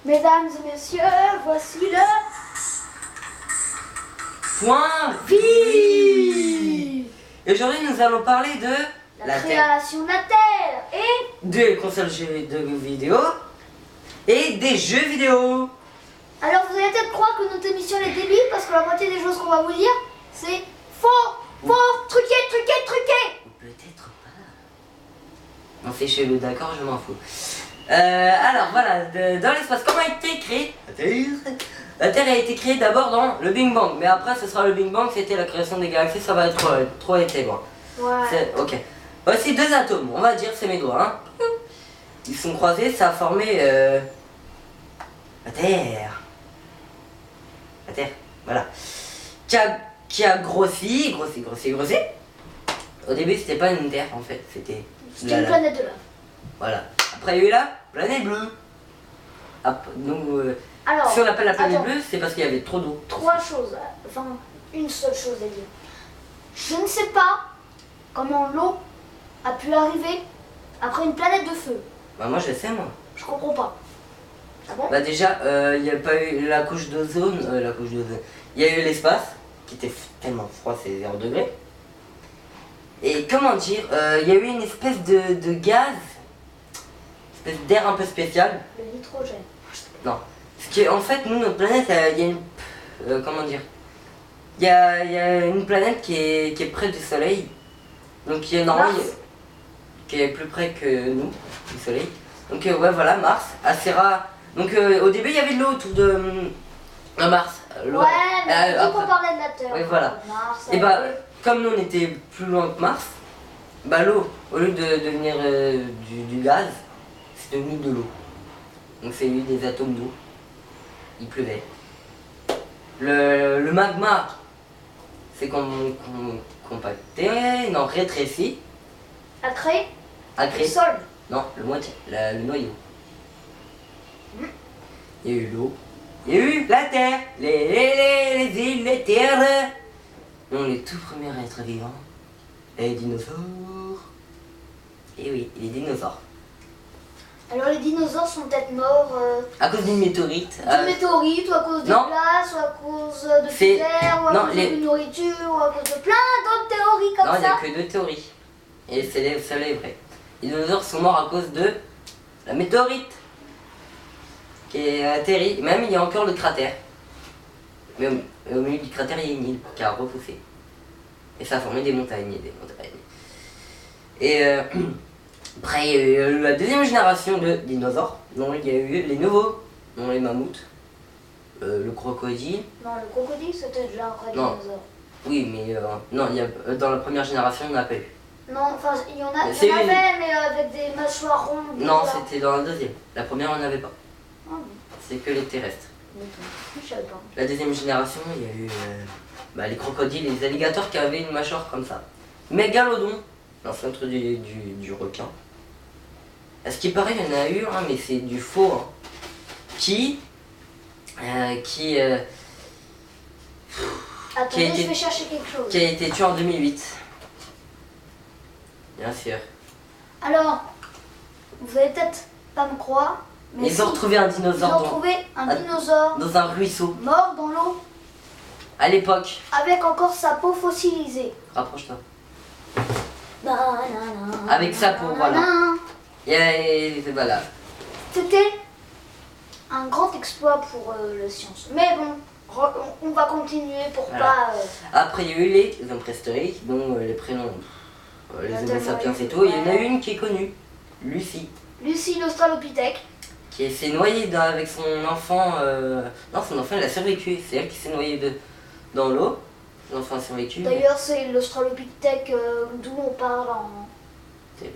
Mesdames et messieurs, voici le Point Vie. Et aujourd'hui nous allons parler de La création de la Terre et des consoles de vidéo et des jeux vidéo. alors vous allez peut-être croire que notre émission est débile parce que la moitié des choses qu'on va vous dire c'est faux, truqué. Peut-être pas. Non, c'est chelou, d'accord, je m'en fous. Alors voilà, dans l'espace, comment a été créée la Terre? La Terre a été créée d'abord dans le Big Bang, mais après ce sera le Big Bang, c'était la création des galaxies, ça va être trop été loin. Ouais. Ok. Voici deux atomes, on va dire, c'est mes doigts. Hein. Ils sont croisés, ça a formé la Terre. La Terre, voilà. Qui a grossi. Au début, c'était pas une Terre en fait, c'était Une planète de lave. Voilà. Après, il y a eu la planète bleue. Donc, Alors, si on l'appelle la planète attends. bleue, c'est parce qu'il y avait trop d'eau. Trois choses, enfin une seule chose à dire. Je ne sais pas comment l'eau a pu arriver après une planète de feu. Bah, moi, je sais, moi. Je comprends pas. Ah bon? Bah, déjà, il n'y a pas eu la couche d'ozone. Il y a eu l'espace, qui était tellement froid, c'est 0 degré. Et comment dire, il y a eu une espèce de gaz, une espèce d'air un peu spécial. Le nitrogène. Non. Parce qu'en fait, nous, notre planète, il y a une. Comment dire? Il y a une planète qui est près du Soleil. Donc, qui est normalement. Mars. Qui est plus près que nous, du Soleil. Donc, ouais, voilà, Mars. Assez rare. Donc, au début, il y avait de l'eau autour de Mars. L'eau- Ouais, mais on dit après- qu'on parlait de la Terre. Oui, voilà. Mars, Et bah, comme nous, on était plus loin que Mars, bah, l'eau, au lieu de devenir du gaz, c'est devenu de l'eau. Donc, c'est eu des atomes d'eau. Il pleuvait. Le magma, c'est compacté, non, rétréci, a créé a le créé. sol. Non, le noyau. Il y a eu l'eau. Il y a eu la terre, les îles, les terres. Non, les tout premiers êtres vivants. Les dinosaures. Et oui, les dinosaures. Alors les dinosaures sont peut-être morts À cause d'une météorite. d'une météorite, ou à cause des non. glaces, ou à cause de C'est- terre, ou à non, cause les- d'une nourriture, ou à cause de plein d'autres théories comme Non, il n'y a ça. que deux théories. Et celle-là est vraie. Les dinosaures sont morts à cause de la météorite qui est atterri. Même il y a encore le cratère. Mais au milieu du cratère, il y a une île qui a repoussé. Et ça a formé des montagnes et des montagnes. Et après, il y a eu la deuxième génération de dinosaures. Donc il y a eu les nouveaux, dont les mammouths, le crocodile. Non, le crocodile c'était déjà un vrai Non. dinosaure. Oui, mais non, il y a, dans la première génération, il n'y en a pas eu. Non, enfin il y en a, C'est il y en une- avait, mais avec des mâchoires rondes. Non, bizarres. c'était dans la deuxième. La première, on n'avait pas. Ah bon, C'est que les terrestres. je savais pas. La deuxième génération, il y a eu les crocodiles et les alligators qui avaient une mâchoire comme ça. Mégalodon, l'ancêtre du requin. À ce qui paraît, il y en a eu un, mais c'est du faux. Hein, qui Attendez, été- je vais chercher quelque chose. a été tué en 2008. Bien sûr. Alors, vous allez peut-être pas me croire, mais Ils ont retrouvé un ils ont dinosaure trouvé un Ah. dinosaure dans un ruisseau. mort dans l'eau À l'époque. avec encore sa peau fossilisée. Rapproche-toi. Banana, Avec sa peau, voilà. banana. Et voilà. C'était un grand exploit pour la science. Mais bon, on va continuer pour Voilà. pas... Après, il y a eu les hommes préhistoriques, dont les prénoms, les Il y en a Homo tellement sapiens eu, et tout. Il y en a ouais. une qui est connue, Lucie, Lucie l'Australopithèque. qui s'est noyée avec son enfant. Non, son enfant, il a survécu. C'est elle qui s'est noyée dans l'eau. L'enfant a survécu. mais D'ailleurs, c'est l'Australopithèque d'où on parle en... c'est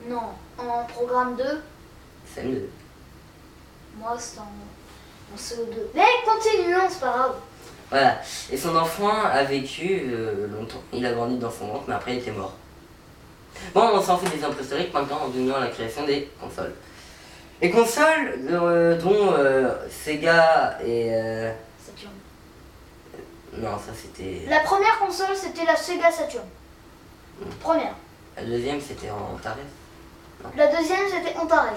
Non, en programme 2. CM2. Moi, c'est en CO2. Mais continuons, c'est pas grave. Voilà. Et son enfant a vécu longtemps. Il a grandi dans son ventre, mais après, il était mort. Bon, on s'en fait des hommes préhistoriques maintenant en venant à la création des consoles. Les consoles dont Sega et. Saturn. Non, ça c'était. La première console, c'était la Sega Saturn. Première. La deuxième c'était en Antares. La deuxième, c'était Antares.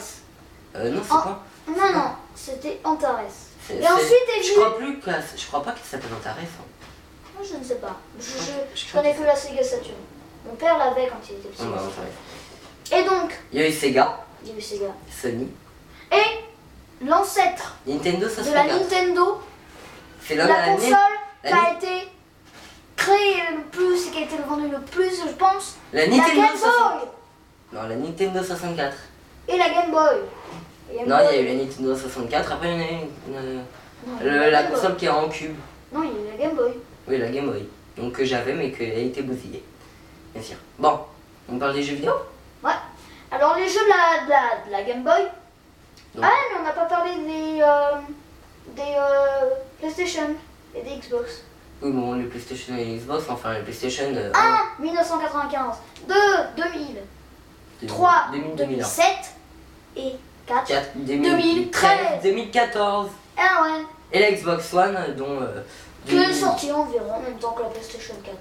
Non, c'est Oh. quoi? Non, non, c'était C'était Antares. C'est- Et c'est- ensuite est Je venu... crois pas qu'il s'appelle Antares. Hein. Moi, je ne sais pas. Je crois connais que que la Sega Saturn. Mon père l'avait quand il était petit. Non, bah, Antares. Et donc, Il y a eu Sega, il y a eu Sega. Sony, Et l'ancêtre Nintendo de la 64. Nintendo, C'est la l'année- console qui l'année- a été créée le plus et qui a été vendue le plus, je pense, La la Nintendo Game 64. Boy Non, la Nintendo 64. et la Game Boy. La Game Non, il y Boy. a eu la Nintendo 64. Après, il y en a eu Non, il y a eu la Game Boy. console qui est en cube. Non, il y a eu la Game Boy. Oui, la Game Boy. Donc que j'avais, mais qui a été bousillée. Bien sûr. Bon, on parle des jeux vidéo. Ouais. Alors les jeux de la Game Boy. Donc. Ah, mais on n'a pas parlé des PlayStation et des Xbox. Oui, bon, les PlayStation et les Xbox, enfin les PlayStation 1, 1995. 2, 2000. 3, 2000, 2007. Et 4. 4, 2013. 2014. Ah ouais. Et la Xbox One, dont... Qui est sortie environ en même temps que la PlayStation 4.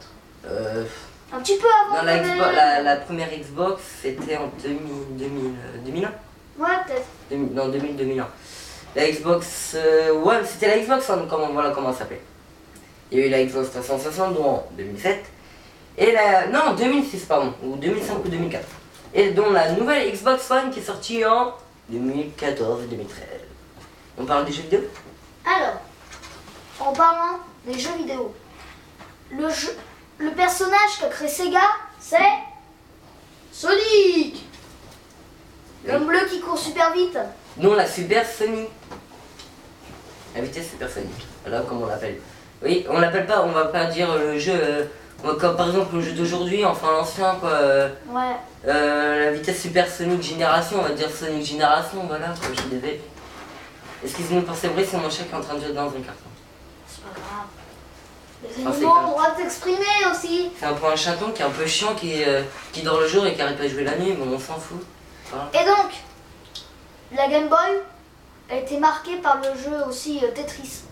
euh, Un petit peu avant. non, la, quand Xbox- même. la première Xbox, c'était en 2001. Ouais, peut-être. Non, 2001. La Xbox... ouais, c'était la Xbox One, voilà comment ça s'appelait. Il y a eu la Xbox 360, dont en 2007. Et la... Non, 2006, pardon. Ou 2005 ou 2004. Et dont la nouvelle Xbox One qui est sortie en 2014-2013. On parle des jeux vidéo? Alors, en parlant des jeux vidéo, le personnage qu'a créé Sega, c'est Sonic. L'homme bleu qui court super vite. Non, la Super Sonic. La vitesse supersonique. Voilà comment on l'appelle. Oui, on l'appelle pas, on va pas dire le jeu, comme par exemple le jeu d'aujourd'hui, enfin l'ancien quoi. Ouais. La vitesse supersonique génération, on va dire Sonic génération, voilà, quoi, je suis désolé. Excusez-moi pour c'est vrai, c'est mon chat qui est en train de jouer dans un carton. C'est pas grave. Les Ah, c'est animaux ont grave. le droit de s'exprimer aussi. C'est un peu un chaton qui est un peu chiant, qui dort le jour et qui arrête pas de jouer la nuit, mais on s'en fout. Voilà. Et donc, la Game Boy a été marquée par le jeu aussi Tetris.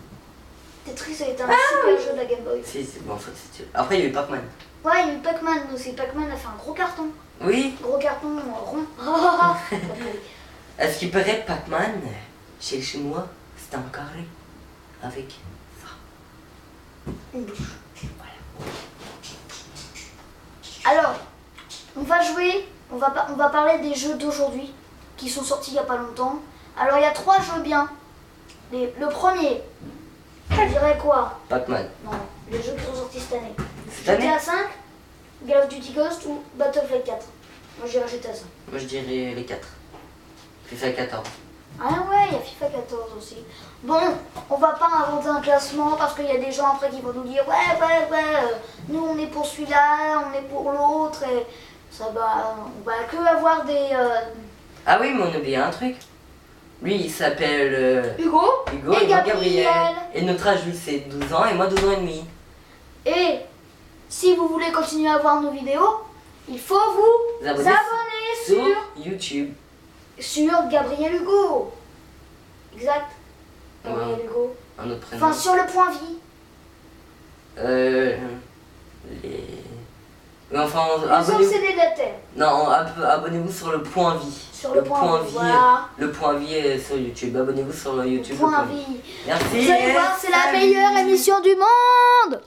Tetris a été un super jeu de la Game Boy. Si, bon, en fait, après il y a eu Pac-Man. Ouais, il y a eu Pac-Man aussi. Pac-Man a fait un gros carton. Oui, Gros carton rond. à ce qui paraît, Pac-Man, chez moi, c'était un carré. Avec ça. Une bouche. Alors, on va jouer, on va parler des jeux d'aujourd'hui qui sont sortis il n'y a pas longtemps. Alors, il y a 3 jeux bien. Le premier, je dirais quoi? Pac-Man. Non, les jeux qui sont sortis cette année. Cette année? GTA 5, Call of Duty Ghost ou Battlefield 4. Moi, je dirais GTA 5. Moi je dirais les 4. FIFA 14. Ah ouais, il y a FIFA 14 aussi. Bon, on va pas inventer un classement parce qu'il y a des gens après qui vont nous dire ouais, nous on est pour celui-là, on est pour l'autre et ça va, on va que avoir des Ah oui, mais on oublie un truc. Lui il s'appelle Hugo, Hugo et moi, Gabriel. Et notre âge lui c'est 12 ans et moi 12 ans et demi. Et si vous voulez continuer à voir nos vidéos, il faut vous Abonnez abonner YouTube. sur Gabriel Hugo. Exact. Gabriel Hugo. Un autre prénom. Enfin, sur le point vie. Mais enfin, Les abonnez-vous. obsédés de la Terre. Non, abonnez-vous sur le point vie. Sur le point vie, voilà. Le point vie est sur YouTube. Abonnez-vous sur YouTube. Point le vie. Merci. Vous allez voir, c'est la Salut. meilleure émission du monde.